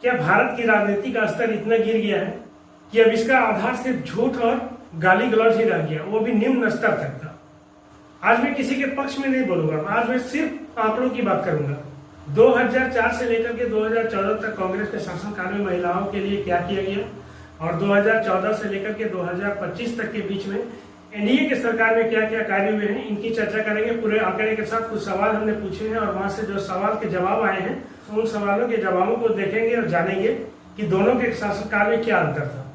क्या भारत की राजनीति का स्तर इतना गिर गया है कि अब इसका आधार सिर्फ झूठ और गाली गलौज ही रह गया, वो भी निम्न स्तर तक का। आज मैं किसी के पक्ष में नहीं बोलूंगा, आज मैं सिर्फ आंकड़ों की बात करूंगा। 2004 से लेकर के 2014 तक कांग्रेस के शासनकाल में महिलाओं के लिए क्या किया गया और 2014 से लेकर के 2025 तक के बीच में एनडीए की सरकार में क्या क्या कार्य हुए हैं, इनकी चर्चा करेंगे पूरे आंकड़े के साथ। कुछ सवाल हमने पूछे हैं और वहां से जो सवाल के जवाब आए हैं उन सवालों के जवाबों को देखेंगे और जानेंगे कि दोनों के शासनकाल में क्या अंतर था।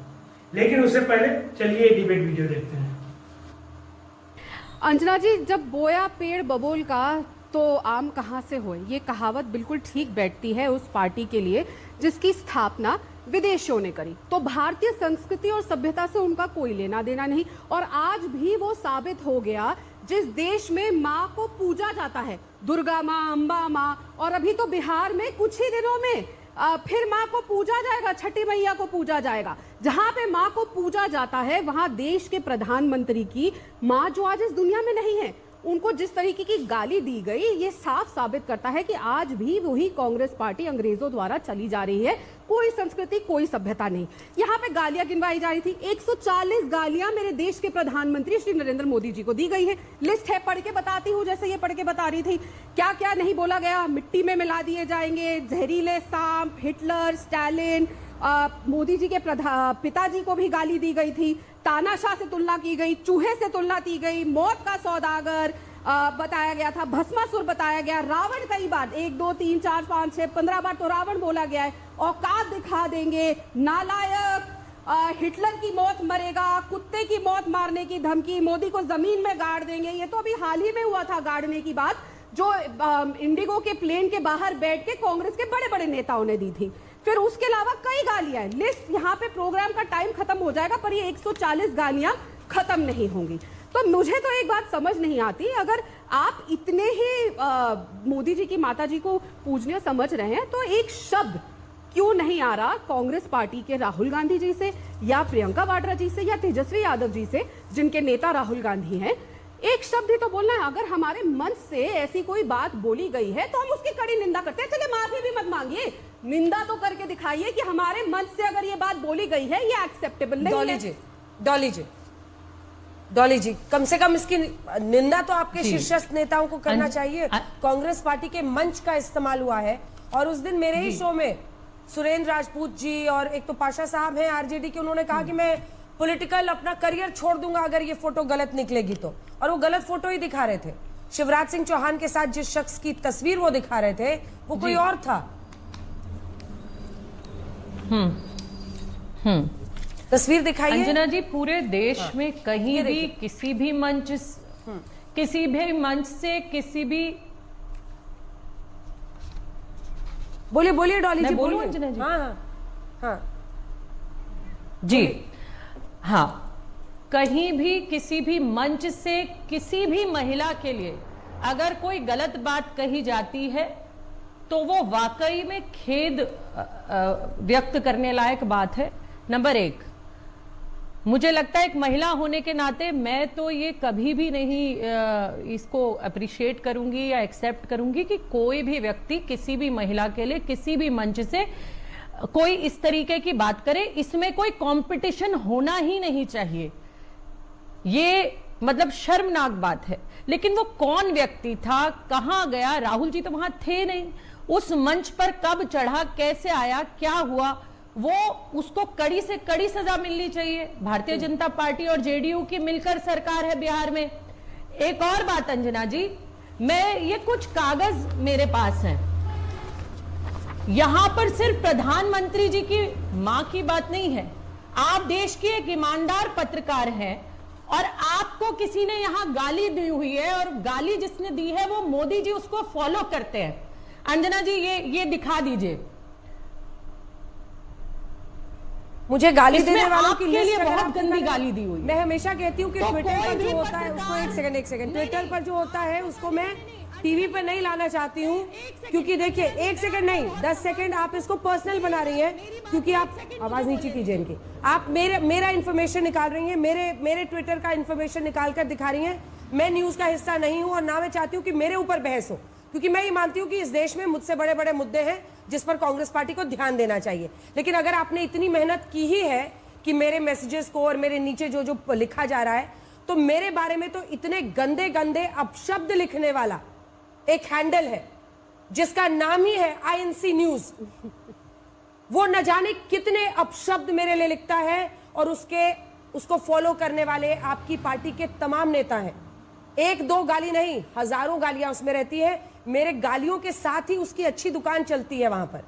लेकिन उससे पहले चलिए डिबेट वीडियो देखते हैं। अंजना जी, जब बोया पेड़ बबूल का तो आम कहाँ से होए, ये कहावत बिल्कुल ठीक बैठती है उस पार्टी के लिए जिसकी स्थापना विदेशियों ने करी। तो भारतीय संस्कृति और सभ्यता से उनका कोई लेना देना नहीं और आज भी वो साबित हो गया। जिस देश में माँ को पूजा जाता है, दुर्गा माँ, अम्बा माँ, और अभी तो बिहार में कुछ ही दिनों में फिर माँ को पूजा जाएगा, छठी मैया को पूजा जाएगा। जहां पे माँ को पूजा जाता है वहां देश के प्रधानमंत्री की माँ, जो आज इस दुनिया में नहीं है, उनको जिस तरीके की गाली दी गई, ये साफ साबित करता है कि आज भी वही कांग्रेस पार्टी अंग्रेजों द्वारा चली जा रही है। कोई संस्कृति, कोई सभ्यता नहीं। यहाँ पे गालियां गिनवाई जा रही थी। 140 गालियां मेरे देश के प्रधानमंत्री श्री नरेंद्र मोदी जी को दी गई है। लिस्ट है, पढ़ के बताती हूँ, जैसे ये पढ़ के बता रही थी। क्या क्या नहीं बोला गया, मिट्टी में मिला दिए जाएंगे, जहरीले सांप, हिटलर, स्टालिन, मोदी जी के पिताजी को भी गाली दी गई थी, तानाशाह से तुलना की गई, चूहे से तुलना की गई, मौत का सौदागर बताया गया था, भस्मासुर बताया गया, रावण कई बार, 1 2 3 4 5 6 15 बार तो रावण बोला गया है, औकात दिखा देंगे, नालायक, हिटलर की मौत मरेगा, कुत्ते की मौत मारने की धमकी, मोदी को जमीन में गाड़ देंगे। ये तो अभी हाल ही में हुआ था गाड़ने की बात, जो इंडिगो के प्लेन के बाहर बैठ के कांग्रेस के बड़े बड़े नेताओं ने दी थी। फिर उसके अलावा कई गालियां हैं। लिस्ट, यहाँ पे प्रोग्राम का टाइम खत्म हो जाएगा पर ये 140 गालियां खत्म नहीं होंगी। तो मुझे तो एक बात समझ नहीं आती, अगर आप इतने ही मोदी जी की माता जी को पूजनीय समझ रहे हैं तो एक शब्द क्यों नहीं आ रहा कांग्रेस पार्टी के राहुल गांधी जी से या प्रियंका वाड्रा जी से या तेजस्वी यादव जी से, जिनके नेता राहुल गांधी हैं? एक शब्द ही तो बोलना है। अगर हमारे मंच से ऐसी कोई बात बोली गई है तो हम उसकी कड़ी निंदा करते हैं। चलिए माफी भी मत मांगिए, निंदा तो करके दिखाइए कि हमारे मंच से अगर ये बात बोली गई है ये एक्सेप्टेबल नहीं है। डॉली जी, कम से कम इसकी निंदा तो आपके शीर्षस्थ नेताओं को करना चाहिए। कांग्रेस पार्टी के मंच का इस्तेमाल हुआ है और उस दिन मेरे ही शो में सुरेंद्र राजपूत जी और एक तो पाशा साहब हैं आरजेडी के, उन्होंने कहा कि मैं पॉलिटिकल अपना करियर छोड़ दूंगा अगर ये फोटो गलत निकलेगी तो, और वो गलत फोटो ही दिखा रहे थे। शिवराज सिंह चौहान के साथ जिस शख्स की तस्वीर वो दिखा रहे थे वो कोई और था। तस्वीर दिखाइए। अंजना जी, पूरे देश में कहीं भी किसी भी मंच से किसी भी, बोलिए डॉली जी, बोलूं अंजना जी? हाँ जी हाँ, कहीं भी किसी भी मंच से किसी भी महिला के लिए अगर कोई गलत बात कही जाती है तो वो वाकई में खेद व्यक्त करने लायक बात है। नंबर 1, मुझे लगता है एक महिला होने के नाते मैं तो ये कभी भी नहीं इसको अप्रिशिएट करूंगी या एक्सेप्ट करूंगी कि कोई भी व्यक्ति किसी भी महिला के लिए किसी भी मंच से कोई इस तरीके की बात करे। इसमें कोई कंपटीशन होना ही नहीं चाहिए, ये मतलब शर्मनाक बात है। लेकिन वो कौन व्यक्ति था, कहां गया? राहुल जी तो वहां थे नहीं, उस मंच पर कब चढ़ा, कैसे आया, क्या हुआ, वो उसको कड़ी से कड़ी सजा मिलनी चाहिए। भारतीय जनता पार्टी और जेडीयू की मिलकर सरकार है बिहार में। एक और बात अंजना जी, ये कुछ कागज मेरे पास हैं, यहां पर सिर्फ प्रधानमंत्री जी की मां की बात नहीं है। आप देश के एक ईमानदार पत्रकार हैं और आपको किसी ने यहां गाली दी हुई है और गाली जिसने दी है वो मोदी जी उसको फॉलो करते हैं। अंजना जी ये दिखा दीजिए। मुझे गाली देने वालों की लिस्ट बहुत गंदी गाली दी हुई। मैं हमेशा कहती हूँ कि ट्विटर पर जो होता है उसको एक सेकंड ट्विटर पर जो होता है उसको मैं टीवी पर नहीं लाना चाहती हूँ, क्योंकि देखिए 1 सेकंड नहीं 10 सेकंड आप इसको पर्सनल बना रही हैं, क्योंकि आप आवाज नीचे कीजिए इनकी, आप मेरा इंफॉर्मेशन निकाल रही हैं, मेरे ट्विटर का इंफॉर्मेशन निकाल कर दिखा रही हैं। मैं न्यूज का हिस्सा नहीं हूं और ना मैं चाहती हूँ कि मेरे ऊपर बहस हो। क्योंकि मैं ये मानती हूं कि इस देश में मुझसे बड़े बड़े मुद्दे हैं जिस पर कांग्रेस पार्टी को ध्यान देना चाहिए। लेकिन अगर आपने इतनी मेहनत की ही है कि मेरे मैसेजेस को और मेरे नीचे जो जो लिखा जा रहा है, तो मेरे बारे में तो इतने गंदे गंदे अपशब्द लिखने वाला एक हैंडल है जिसका नाम ही है INC न्यूज। वो न जाने कितने अपशब्द मेरे लिए लिखता है और उसको फॉलो करने वाले आपकी पार्टी के तमाम नेता हैं। एक दो गाली नहीं, हजारों गालियां उसमें रहती है। मेरे गालियों के साथ ही उसकी अच्छी दुकान चलती है वहां पर।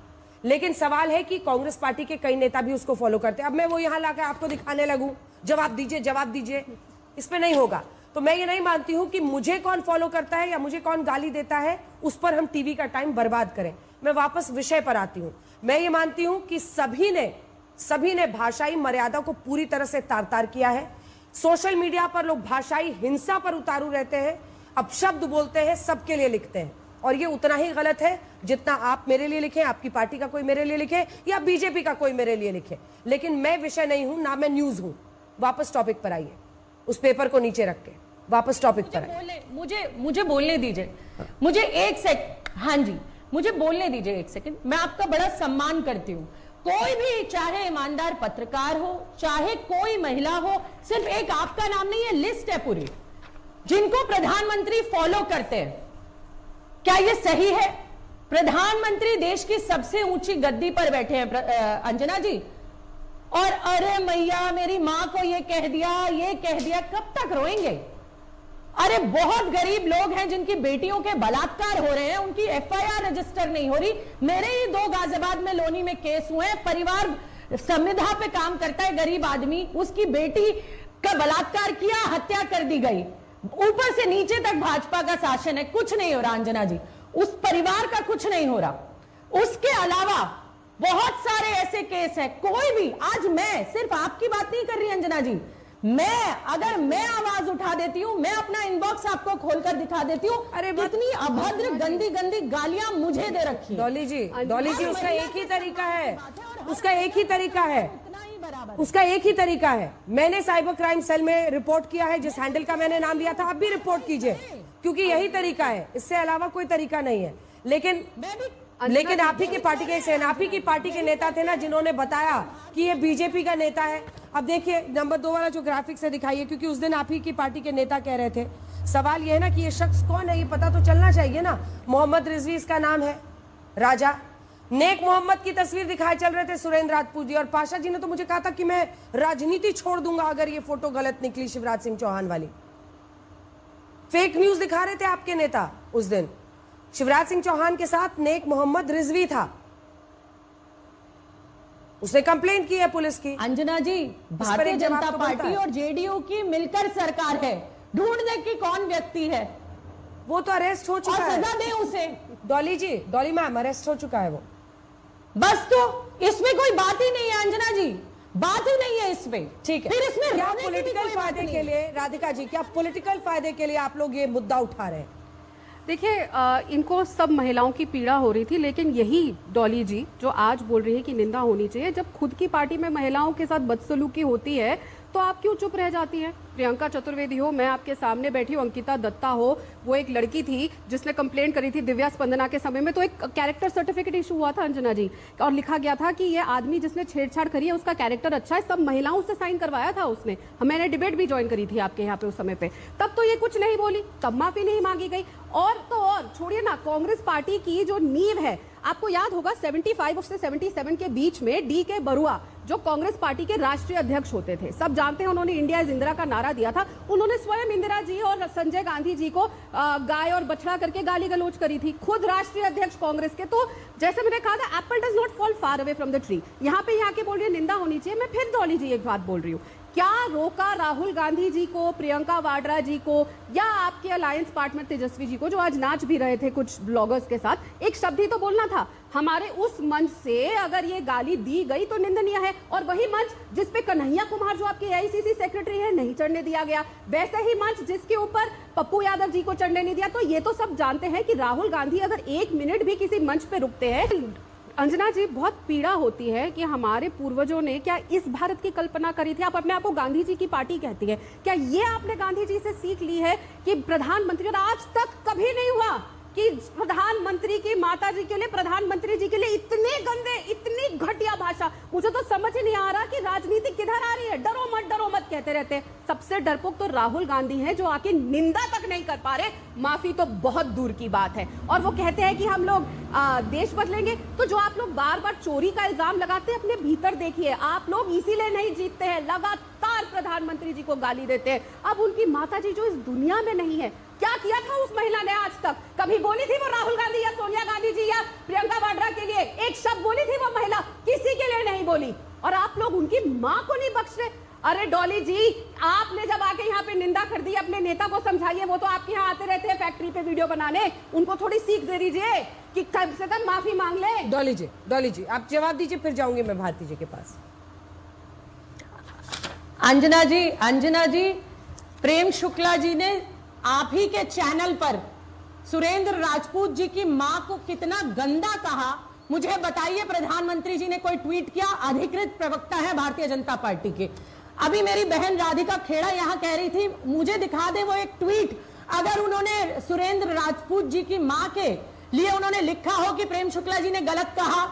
लेकिन सवाल है कि कांग्रेस पार्टी के कई नेता भी उसको फॉलो करते हैं। अब मैं वो यहां लाकर आपको दिखाने लगूं, जवाब दीजिए, इस पे नहीं होगा। तो मैं ये नहीं मानती हूं कि मुझे कौन फॉलो करता है या मुझे कौन गाली देता है उस पर हम टीवी का टाइम बर्बाद करें। मैं वापस विषय पर आती हूं। मैं ये मानती हूं कि सभी ने भाषाई मर्यादा को पूरी तरह से तार-तार किया है। सोशल मीडिया पर लोग भाषाई हिंसा पर उतारू रहते हैं, अपशब्द बोलते हैं, सबके लिए लिखते हैं, और ये उतना ही गलत है जितना आप मेरे लिए लिखें, आपकी पार्टी का कोई मेरे लिए लिखे या बीजेपी का कोई मेरे लिए लिखे। लेकिन मैं विषय नहीं हूं, ना मैं न्यूज हूं। वापस टॉपिक पर आइए, उस पेपर को नीचे रख के वापस टॉपिक पर आइए। मुझे बोलने दीजिए, मुझे एक सेकंड, हाँ जी, मुझे बोलने दीजिए एक सेकंड। मैं आपका बड़ा सम्मान करती हूँ। कोई भी, चाहे ईमानदार पत्रकार हो, चाहे कोई महिला हो, सिर्फ एक आपका नाम नहीं है, लिस्ट है पूरी जिनको प्रधानमंत्री फॉलो करते हैं। क्या ये सही है? प्रधानमंत्री देश की सबसे ऊंची गद्दी पर बैठे हैं अंजना जी, और अरे मैया मेरी मां को ये कह दिया, कब तक रोएंगे? अरे बहुत गरीब लोग हैं जिनकी बेटियों के बलात्कार हो रहे हैं, उनकी FIR रजिस्टर नहीं हो रही। मेरे ही 2 गाजियाबाद में लोनी में केस हुए हैं। परिवार संविधा पे काम करता है, गरीब आदमी, उसकी बेटी का बलात्कार किया, हत्या कर दी गई। ऊपर से नीचे तक भाजपा का शासन है, कुछ नहीं हो रहा अंजना जी, उस परिवार का कुछ नहीं हो रहा। उसके अलावा बहुत सारे ऐसे केस हैं। कोई भी, आज मैं सिर्फ आपकी बात नहीं कर रही अंजना जी, अगर मैं आवाज उठा देती हूं, मैं अपना इनबॉक्स आपको खोलकर दिखा देती हूँ। अरे कितनी अभद्र गंदी गंदी गालियां मुझे दे रखी। डॉली जी, उसका एक ही तरीका है, उसका एक ही तरीका है। मैंने साइबर क्राइम सेल में रिपोर्ट किया है, जिस हैंडल का मैंने नाम लिया था, आप भी रिपोर्ट कीजिए, क्योंकि यही तरीका है, इससे अलावा कोई तरीका नहीं है। लेकिन आप ही की पार्टी के आप ही की पार्टी के नेता थे ना जिन्होंने बताया कि ये बीजेपी का नेता है। अब देखिए नंबर 2 वाला जो ग्राफिक्स है दिखाइए, क्योंकि उस दिन आप ही की पार्टी के नेता कह रहे थे। सवाल ये है ना कि ये शख्स कौन है, ये पता तो चलना चाहिए ना। मोहम्मद रिजवी इसका नाम है, राजा। नेक मोहम्मद की तस्वीर दिखाए चल रहे थे सुरेंद्र राजपूत जी, और पाशा जी ने तो मुझे कहा था कि मैं राजनीति छोड़ दूंगा अगर ये फोटो गलत निकली शिवराज सिंह चौहान वाली। फेक न्यूज दिखा रहे थे आपके नेता उस दिन। शिवराज सिंह चौहान के साथ नेक मोहम्मद रिजवी था, उसने कंप्लेंट की है पुलिस की। अंजना जी, भारतीय जनता पार्टी और JDU की मिलकर सरकार है, ढूंढने की कौन व्यक्ति है, वो तो अरेस्ट हो चुका है, सजा दें उसे। डॉली मैम अरेस्ट हो चुका है वो। बस, तो इसमें कोई बात ही नहीं है अंजना जी, बात ही नहीं है इसमें। ठीक है, फिर इसमें क्या पॉलिटिकल फायदे के लिए, राधिका जी, क्या पॉलिटिकल फायदे के लिए आप लोग ये मुद्दा उठा रहे हैं? देखिए, इनको सब महिलाओं की पीड़ा हो रही थी, लेकिन यही डॉली जी जो आज बोल रही है कि निंदा होनी चाहिए, जब खुद की पार्टी में महिलाओं के साथ बदसलूकी होती है तो आप क्यों चुप रह जाती हैं? प्रियंका चतुर्वेदी हो, मैं आपके सामने बैठी हूँ, अंकिता दत्ता हो, वो एक लड़की थी जिसने कंप्लेंट करी थी दिव्या स्पंदना के समय में, तो एक कैरेक्टर सर्टिफिकेट इशू हुआ था अंजना जी, और लिखा गया था कि ये आदमी जिसने छेड़छाड़ करी है उसका कैरेक्टर अच्छा है, सब महिलाओं से साइन करवाया था उसने। मैंने डिबेट भी ज्वाइन करी थी आपके यहाँ पे उस समय पे, तब तो ये कुछ नहीं बोली, तब माफी नहीं मांगी गई। और तो और छोड़िए ना, कांग्रेस पार्टी की जो नींव है, आपको याद होगा 75 से 77 के बीच में DK बरुआ जो कांग्रेस पार्टी के राष्ट्रीय अध्यक्ष होते थे, सब जानते हैं, उन्होंने इंडिया इज इंदिरा का नारा दिया था। उन्होंने स्वयं इंदिरा जी और संजय गांधी जी को गाय और बछड़ा करके गाली गलौज करी थी, खुद राष्ट्रीय अध्यक्ष कांग्रेस के। तो जैसे मैंने कहा था, Apple does not fall far away from the tree. यहाँ पे आके बोल रही है निंदा होनी चाहिए। मैं फिर डॉली जी एक बात बोल रही हूँ, क्या रोका राहुल गांधी जी को, प्रियंका वाड्रा जी को, या आपके अलायंस पार्टनर तेजस्वी जी को, जो आज नाच भी रहे थे कुछ ब्लॉगर्स के साथ, एक शब्द ही तो बोलना था। हमारे उस मंच से अगर ये गाली दी गई तो निंदनीय है, और वही मंच जिसपे कन्हैया कुमार जो आपके AICC सेक्रेटरी है नहीं चढ़ने दिया गया, वैसे ही मंच जिसके ऊपर पप्पू यादव जी को चढ़ने नहीं दिया। तो ये तो सब जानते हैं कि राहुल गांधी अगर 1 मिनट भी किसी मंच पे रुकते हैं। अंजना जी, बहुत पीड़ा होती है कि हमारे पूर्वजों ने क्या इस भारत की कल्पना करी थी? आप अपने आप को गांधी जी की पार्टी कहती है, क्या ये आपने गांधी जी से सीख ली है कि प्रधानमंत्री, और आज तक कभी नहीं हुआ कि प्रधानमंत्री की माता जी के लिए, प्रधानमंत्री जी के लिए इतने गंदे, इतनी घटिया भाषा। मुझे तो समझ ही नहीं आ रहा कि राजनीति किधर आ रही है। डरो मत कहते रहते हैं। सबसे डरपोक तो राहुल गांधी हैं, जो आके निंदा तक नहीं कर पा रहे, माफी तो बहुत दूर की बात है। और वो कहते हैं कि हम लोग देश बदलेंगे। तो जो आप लोग बार बार चोरी का इल्जाम लगाते हैं, अपने भीतर देखिए। आप लोग इसीलिए नहीं जीतते हैं, लगातार प्रधानमंत्री जी को गाली देते हैं। अब उनकी माता जी जो इस दुनिया में नहीं है, क्या किया था उस महिला ने आज तक? कभी बोली थी वो राहुल गांधी या सोनिया गांधी जी या प्रियंका वाड्रा के लिए एक शब्द बोली थी वो महिला? किसी के लिए नहीं बोली। और आप लोग उनकी मां को नहीं बख्श रहे। अरे डॉली जी, आपने जब आके यहाँ पे निंदा कर दी, अपने नेता को समझाइए। वो तो आपके यहाँ आते रहते हैं फैक्ट्री पे वीडियो बनाने, उनको थोड़ी सीख दे दीजिए कि कम से कम माफी मांग ले। डॉली जी आप जवाब दीजिए, फिर जाऊंगी मैं भारती जी के पास। अंजना जी, प्रेम शुक्ला जी ने आप ही के चैनल पर सुरेंद्र राजपूत जी की मां को कितना गंदा कहा, मुझे बताइए। प्रधानमंत्री जी ने कोई ट्वीट किया? अधिकृत प्रवक्ता है भारतीय जनता पार्टी के। अभी मेरी बहन राधिका खेड़ा यहां कह रही थी, मुझे दिखा दे वो एक ट्वीट, अगर उन्होंने सुरेंद्र राजपूत जी की मां के लिए उन्होंने लिखा हो कि प्रेम शुक्ला जी ने गलत कहा।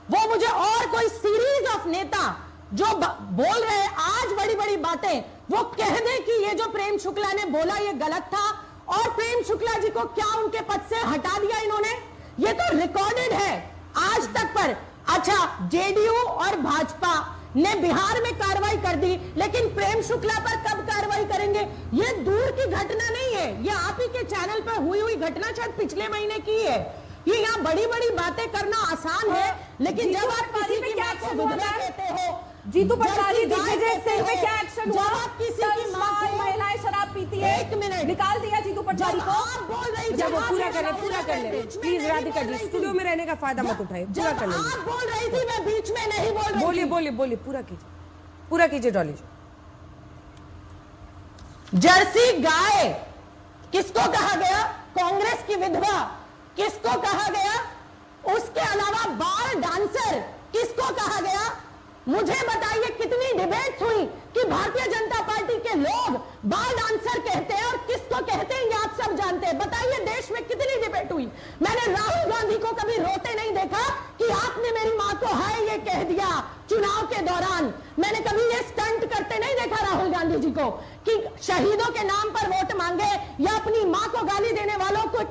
वो मुझे और कोई सीरीज ऑफ नेता जो बोल रहे हैं आज बड़ी बड़ी बातें, वो कह दें कि ये जो प्रेम शुक्ला ने बोला ये गलत था, और प्रेम शुक्ला जी को क्या उनके पद से हटा दिया इन्होंने? ये तो रिकॉर्डेड है आज तक पर। अच्छा, जेडीयू और भाजपा ने बिहार में कार्रवाई कर दी, लेकिन प्रेम शुक्ला पर कब कार्रवाई करेंगे? ये दूर की घटना नहीं है, ये आप ही के चैनल पर हुई घटना शायद पिछले महीने की है। ये यहाँ बड़ी बड़ी बातें करना आसान है, लेकिन जब आप किसी की मां को विधवा कहते हो, जीतू पटवारी, दिग्विजय सिंह पे क्या एक्शन हुआ? किसी की मां को महिलाएं शराब पीती है, 1 मिनट निकाल दिया जीतू पटवारी को। आप बोल रही जब वो पूरा कर ले प्लीज। राधिका जी, स्टूडियो में रहने का फायदा मत उठाइए, पूरा कर ले। आप बोल रही थी, मैं बीच में नहीं बोल रही। बोलिए, पूरा कीजिए डॉली जी। जर्सी गाय किसको कहा गया? कांग्रेस की विधवा किसको कहा गया? उसके अलावा बाल डांसर किसको कहा गया? मुझे बताइए कितनी डिबेट हुई कि भारतीय जनता पार्टी के लोग बाल डांसर कहते हैं और किसको कहते हैं ये आप सब जानते हैं। बताइए देश में कितनी डिबेट हुई। मैंने राहुल गांधी को कभी रोते नहीं देखा कि आपने मेरी मां को हाय ये कह दिया चुनाव के दौरान। मैंने कभी ये स्टंट करते नहीं देखा राहुल गांधी जी को कि शहीदों के नाम पर वोट मांगे या अपनी मां को गाली देने वालों को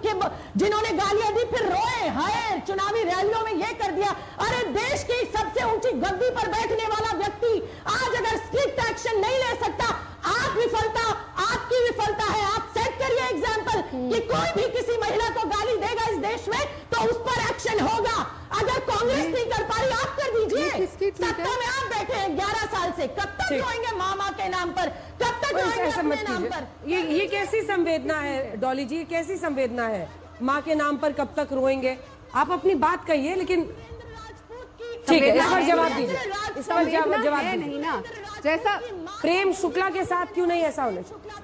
जिन्होंने गालियां दी फिर रोए हाय चुनावी रैलियों में ये कर दिया। अरे देश की सबसे ऊंची गद्दी पर बैठने वाला व्यक्ति आज अगर स्ट्रिक्ट एक्शन नहीं ले सकता, आपकी विफलता है। आप सेट करिए एग्जांपल कि कोई भी किसी महिला को गाली देगा इस देश में तो उस पर एक्शन होगा। अगर कांग्रेस नहीं कर पा रही, आप कर दीजिए। सत्ता में आप बैठे हैं 11 साल से, कब तक रोएंगे मामा के नाम पर? कब तक रोएंगे अपने नाम पर? ये कैसी संवेदना है डॉली जी, कैसी संवेदना है? माँ के नाम पर कब तक रोएंगे? आप अपनी बात कहिए, लेकिन ठीक है, इस पर जवाब दीजिए। इस पर जवाब दीजिए। नहीं ना, जैसा प्रेम शुक्ला के साथ क्यों नहीं ऐसा होना चाहिए?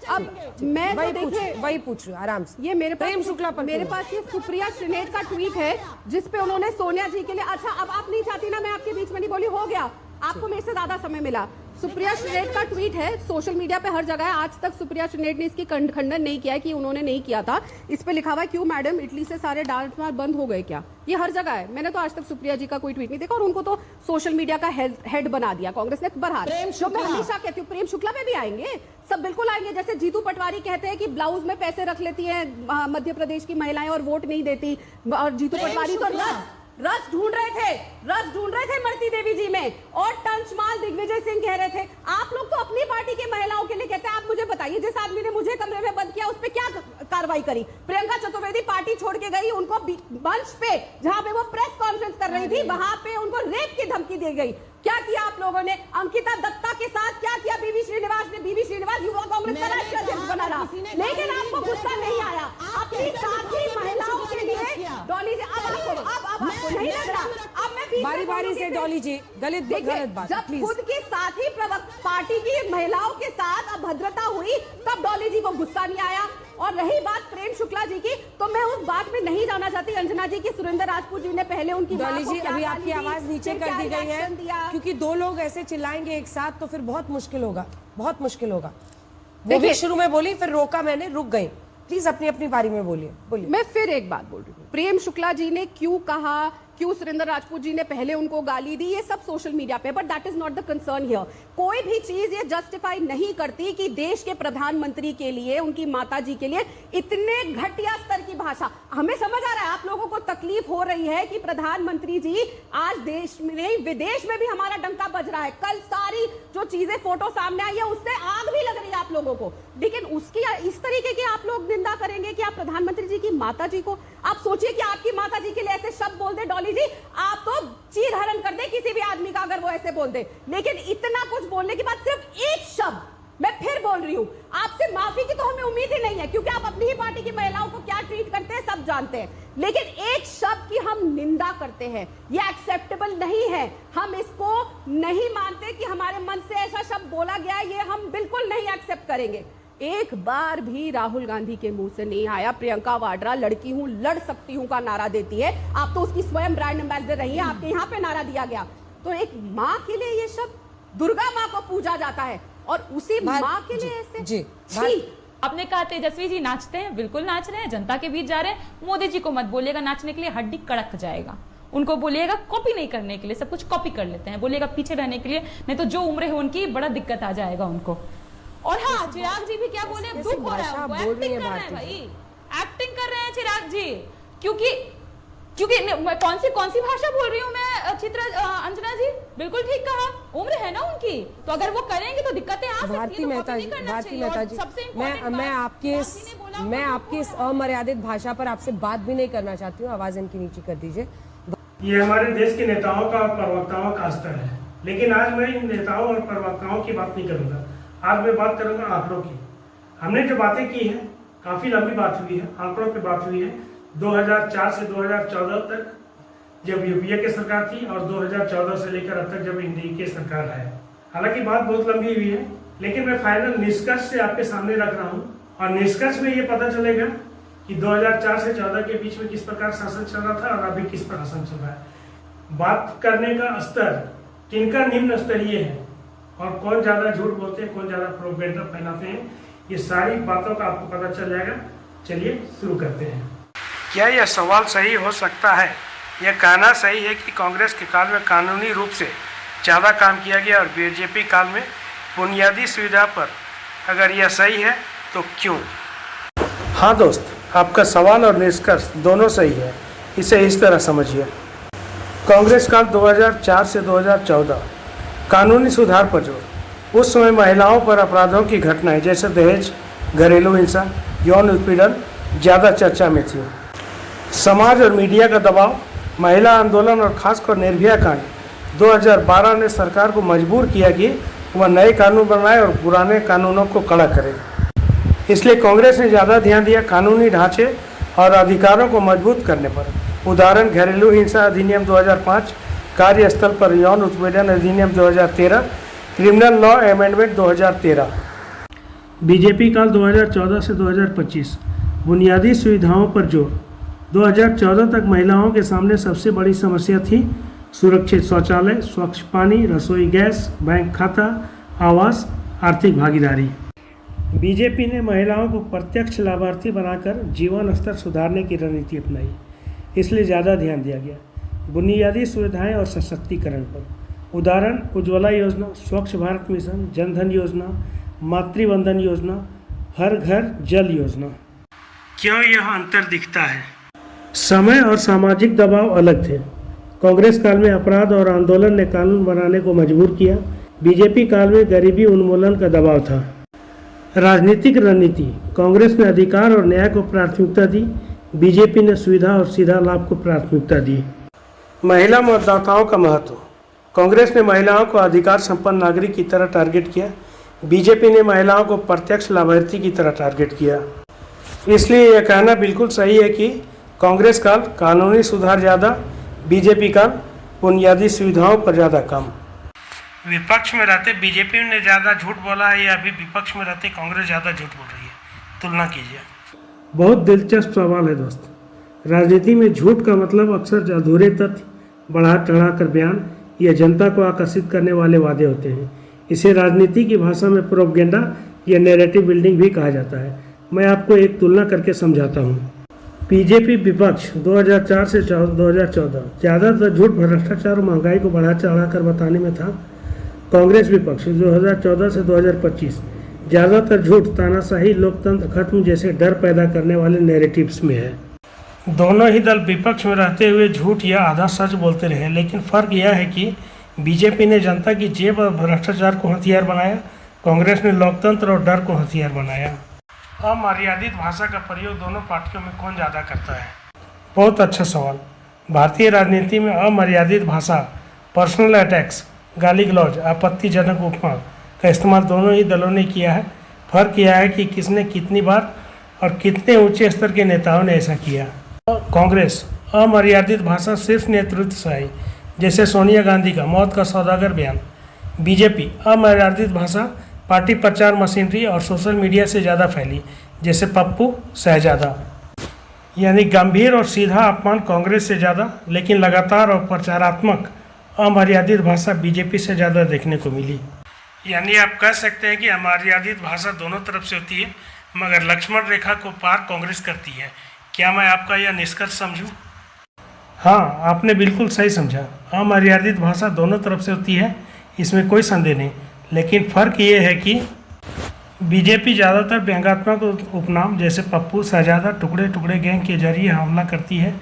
अब मैं तो देखिए वही पूछ रही हूँ आराम से। ये मेरे प्रेम शुक्ला पर मेरे पास ये सुप्रिया श्रीनेत का ट्वीट है जिसपे उन्होंने सोनिया जी के लिए, अच्छा अब आप नहीं चाहती ना मैं आपके बीच में नहीं बोली, हो गया, आपको मेरे से ज्यादा समय मिला। सुप्रिया श्रीनेत का ट्वीट है, सोशल मीडिया पे हर जगह है। आज तक सुप्रिया श्रीनेत ने इसकी खंडन नहीं किया है कि उन्होंने नहीं किया था। इस पे लिखा हुआ है, क्यों मैडम इटली से सारे डांस मार बंद हो गए क्या? ये हर जगह है। मैंने तो आज तक सुप्रिया जी का कोई ट्वीट नहीं देखा, और उनको तो सोशल मीडिया का हेड बना दिया कांग्रेस ने बहरहाल। जो मैं हमेशा कहती हूँ, प्रेम शुक्ला पे भी आएंगे, सब बिल्कुल आएंगे। जैसे जीतू पटवारी कहते हैं कि ब्लाउज में पैसे रख लेती है मध्य प्रदेश की महिलाएं और वोट नहीं देती, और जीतू पटवारी तो रस ढूंढ रहे थे मरती देवी जी में, और टंचमाल दिग्विजय सिंह कह रहे थे। आप लोग तो अपनी पार्टी की महिलाओं के लिए कहते हैं। आप मुझे बताइए, जिस आदमी ने मुझे कमरे में बंद किया उस पर क्या कार्रवाई करी? प्रियंका चतुर्वेदी पार्टी छोड़ के गई, उनको मंच पे जहां पे वो प्रेस कॉन्फ्रेंस कर रही थी वहां पे उनको रेप की धमकी दी गई। क्या किया आप लोगों ने? अंकिता दत्ता के साथ क्या किया बीवी श्रीनिवास युवा कांग्रेस का राष्ट्रीय अध्यक्ष बना रहा, लेकिन आपको गुस्सा नहीं आया। अपनी साथी महिलाओं के लिए डॉली जी, अब आपको नहीं लग रहा? अब मैं बारी से डॉली जी गलत बात। जब खुद की साथी पार्टी की महिलाओं के साथ अभद्रता हुई तब डॉली जी को गुस्सा नहीं आया। और रही बात प्रेम शुक्ला जी की, तो मैं उस बात में नहीं जाना चाहती अंजना जी की सुरेंद्र राजपूत जी ने पहले उनकी डॉली जी अभी आपकी आवाज नीचे कर दी गई है, क्योंकि दो लोग ऐसे चिल्लाएंगे एक साथ तो फिर बहुत मुश्किल होगा। वो भी शुरू में बोली, फिर रोका मैंने, रुक गई। प्लीज अपनी अपनी बारी में बोलिए बोलिए। मैं फिर एक बात बोल रही हूँ, प्रेम शुक्ला जी ने क्यों कहा, क्यों सुरेंद्र राजपूत जी ने पहले उनको गाली दी, ये सब सोशल मीडिया पे, but that is not the concern here. कोई भी चीज ये जस्टिफाई नहीं करती कि देश के प्रधानमंत्री के लिए, उनकी माता जी के लिए इतने घटिया स्तर की भाषा। हमें समझ आ रहा है आप लोगों को तकलीफ हो रही है कि प्रधानमंत्री जी आज देश में नहीं विदेश में भी हमारा डंका बज रहा है। कल सारी जो चीजें फोटो सामने आई है उससे आग भी लग रही है आप लोगों को, लेकिन उसकी इस तरीके की आप लोग निंदा करेंगे कि आप प्रधानमंत्री जी की माता जी को, आप सोचिए कि आपकी माता जी के लिए ऐसे शब्द बोल दे डॉली जी, आप तो चीर हरण कर दे किसी भी आदमी का अगर वो ऐसे बोल दे। लेकिन इतना कुछ बोलने के बाद सिर्फ एक शब्द, मैं फिर बोल रही हूं, आपसे माफी की तो हमें उम्मीद ही नहीं है क्योंकि आप अपनी ही पार्टी की महिलाओं को क्या ट्रीट करते हैं सब जानते हैं, लेकिन एक शब्द की हम निंदा करते हैं, ये एक्सेप्टेबल नहीं है। हम इसको नहीं मानते कि हमारे मन से ऐसा शब्द बोला गया, ये हम बिल्कुल नहीं एक्सेप्ट करेंगे। एक बार भी राहुल गांधी के मुंह से नहीं आया प्रियंका वाड्रा लड़की हूं लड़ सकती हूं का नारा देती है। आप तो उसकी स्वयं ब्रांड एम्बेसडर रही है, आपके यहां पे नारा दिया गया। तो एक मां के लिए ये शब्द, दुर्गा मां को पूजा जाता है और उसी मां के लिए ऐसे जी आपने कहा तेजस्वी जी नाचते हैं, बिल्कुल नाच रहे हैं, जनता के बीच जा रहे हैं। मोदी जी को मत बोलिएगा नाचने के लिए, हड्डी कड़क जाएगा। उनको बोलिएगा कॉपी नहीं करने के लिए, सब कुछ कॉपी कर लेते हैं, बोलिएगा पीछे रहने के लिए, नहीं तो जो उम्र है उनकी बड़ा दिक्कत आ जाएगा उनको। और हाँ, चिराग जी भी क्या बोले, दुख हो रहा है उनको, एक्टिंग कर रहे हैं भाई, एक्टिंग कर रहे हैं चिराग जी, क्योंकि कौन सी भाषा बोल रही हूँ मैं अंजना जी, बिल्कुल ठीक कहा, उम्र है ना उनकी, तो अगर वो करेंगे तो दिक्कतें आ सकती हैं। भारती मेहता जी, मैं आपकी इस अमर्यादित भाषा पर आपसे बात भी नहीं करना चाहती हूँ, आवाज इनकी नीचे कर दीजिए। ये हमारे देश के नेताओं का और प्रवक्ताओं का स्तर है, लेकिन आज मैं इन नेताओं और प्रवक्ताओं की बात नहीं करूंगा। आज मैं बात करूंगा आंकड़ों की। हमने जो बातें की है, काफी लंबी बात हुई है, आंकड़ों पे बात हुई है। 2004 से 2014 तक जब यूपीए की सरकार थी और 2014 से लेकर अब तक जब एनडीए की सरकार है। हालांकि बात बहुत लंबी हुई है, लेकिन मैं फाइनल निष्कर्ष से आपके सामने रख रहा हूँ और निष्कर्ष में ये पता चलेगा कि 2004 से 14 के बीच में किस प्रकार शासन चल रहा था और अभी किस प्रकार शासन चल रहा है। बात करने का स्तर किनका निम्न स्तरीय है और कौन ज्यादा झूठ बोलते हैं, कौन ज्यादा प्रोपेगेंडा फैलाते हैं, ये सारी बातों का आपको पता चल जाएगा। चलिए शुरू करते हैं। क्या यह सवाल सही हो सकता है, यह कहना सही है कि कांग्रेस के काल में कानूनी रूप से ज़्यादा काम किया गया और बीजेपी काल में बुनियादी सुविधा पर? अगर यह सही है तो क्यों? हाँ दोस्त, आपका सवाल और निष्कर्ष दोनों सही है। इसे इस तरह समझिए, कांग्रेस काल 2004 से 2014 कानूनी सुधार पर जोर। उस समय महिलाओं पर अपराधों की घटनाएं जैसे दहेज, घरेलू हिंसा, यौन उत्पीड़न ज़्यादा चर्चा में थी। समाज और मीडिया का दबाव, महिला आंदोलन और खासकर निर्भया कांड 2012 ने सरकार को मजबूर किया कि वह नए कानून बनाए और पुराने कानूनों को कड़ा करे। इसलिए कांग्रेस ने ज़्यादा ध्यान दिया कानूनी ढांचे और अधिकारों को मजबूत करने पर। उदाहरण घरेलू हिंसा अधिनियम 2005, कार्यस्थल पर यौन उत्पीड़न अधिनियम 2013, क्रिमिनल लॉ अमेंडमेंट 2013। बीजेपी काल 2014 से 2025 बुनियादी सुविधाओं पर जोर। 2014 तक महिलाओं के सामने सबसे बड़ी समस्या थी सुरक्षित शौचालय, स्वच्छ पानी, रसोई गैस, बैंक खाता, आवास, आर्थिक भागीदारी। बीजेपी ने महिलाओं को प्रत्यक्ष लाभार्थी बनाकर जीवन स्तर सुधारने की रणनीति अपनाई, इसलिए ज़्यादा ध्यान दिया गया बुनियादी सुविधाएं और सशक्तिकरण पर। उदाहरण उज्ज्वला योजना, स्वच्छ भारत मिशन, जनधन योजना, मातृवंदन योजना, हर घर जल योजना। क्यों यह अंतर दिखता है? समय और सामाजिक दबाव अलग थे। कांग्रेस काल में अपराध और आंदोलन ने कानून बनाने को मजबूर किया। बीजेपी काल में गरीबी उन्मूलन का दबाव था। राजनीतिक रणनीति, कांग्रेस ने अधिकार और न्याय को प्राथमिकता दी, बीजेपी ने सुविधा और सीधा लाभ को प्राथमिकता दी। महिला मतदाताओं का महत्व, कांग्रेस ने महिलाओं को अधिकार संपन्न नागरिक की तरह टारगेट किया, बीजेपी ने महिलाओं को प्रत्यक्ष लाभार्थी की तरह टारगेट किया। इसलिए यह कहना बिल्कुल सही है कि कांग्रेस काल कानूनी सुधार ज़्यादा, बीजेपी काल बुनियादी सुविधाओं पर ज़्यादा कम। विपक्ष में रहते बीजेपी ने ज़्यादा झूठ बोला है या अभी विपक्ष में रहते कांग्रेस ज़्यादा झूठ बोल रही है? तुलना कीजिए। बहुत दिलचस्प सवाल है दोस्त। राजनीति में झूठ का मतलब अक्सर अधूरे तथ्य, बढ़ा चढ़ा कर बयान या जनता को आकर्षित करने वाले वादे होते हैं। इसे राजनीति की भाषा में प्रोपगेंडा या नैरेटिव बिल्डिंग भी कहा जाता है। मैं आपको एक तुलना करके समझाता हूँ। बीजेपी विपक्ष 2004 से 2014 ज़्यादातर झूठ, भ्रष्टाचार और महंगाई को बढ़ा चढ़ा कर बताने में था। कांग्रेस विपक्ष 2014 से 2025 ज़्यादातर झूठ, तानाशाही, लोकतंत्र खत्म जैसे डर पैदा करने वाले नैरेटिव्स में है। दोनों ही दल विपक्ष में रहते हुए झूठ या आधा सच बोलते रहे, लेकिन फ़र्क यह है कि बीजेपी ने जनता की जेब और भ्रष्टाचार को हथियार बनाया, कांग्रेस ने लोकतंत्र और डर को हथियार बनाया। अमर्यादित भाषा का प्रयोग दोनों पार्टियों में कौन ज़्यादा करता है? बहुत अच्छा सवाल। भारतीय राजनीति में अमर्यादित भाषा, पर्सनल अटैक्स, गाली गलौज, आपत्तिजनक उपमा का इस्तेमाल दोनों ही दलों ने किया है। फर्क यह है कि किसने कितनी बार और कितने ऊंचे स्तर के नेताओं ने ऐसा किया। कांग्रेस अमर्यादित भाषा सिर्फ नेतृत्व से आई, जैसे सोनिया गांधी का मौत का सौदागर बयान। बीजेपी अमर्यादित भाषा पार्टी प्रचार मशीनरी और सोशल मीडिया से ज़्यादा फैली, जैसे पप्पू, शहजादा। यानी गंभीर और सीधा अपमान कांग्रेस से ज़्यादा, लेकिन लगातार और प्रचारात्मक अमर्यादित भाषा बीजेपी से ज़्यादा देखने को मिली। यानी आप कह सकते हैं कि अमर्यादित भाषा दोनों तरफ से होती है, मगर लक्ष्मण रेखा को पार कांग्रेस करती है। क्या मैं आपका यह निष्कर्ष समझूं? हाँ, आपने बिल्कुल सही समझा। अमर्यादित भाषा दोनों तरफ से होती है, इसमें कोई संदेह नहीं। लेकिन फ़र्क ये है कि बीजेपी ज़्यादातर व्यंग्यात्मक उपनाम जैसे पप्पू, शहजादा, टुकड़े टुकड़े गैंग के जरिए हमला करती है,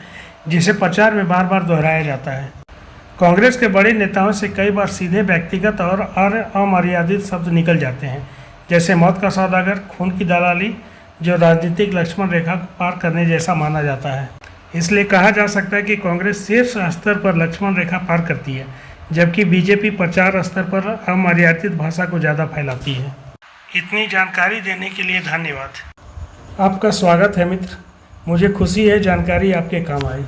जिसे प्रचार में बार बार दोहराया जाता है। कांग्रेस के बड़े नेताओं से कई बार सीधे व्यक्तिगत और अमर्यादित शब्द निकल जाते हैं, जैसे मौत का सौदागर, खून की दलाली, जो राजनीतिक लक्ष्मण रेखा को पार करने जैसा माना जाता है। इसलिए कहा जा सकता है कि कांग्रेस शीर्ष स्तर पर लक्ष्मण रेखा पार करती है, जबकि बीजेपी प्रचार स्तर पर अमर्यादित भाषा को ज़्यादा फैलाती है। इतनी जानकारी देने के लिए धन्यवाद। आपका स्वागत है मित्र। मुझे खुशी है जानकारी आपके काम आई।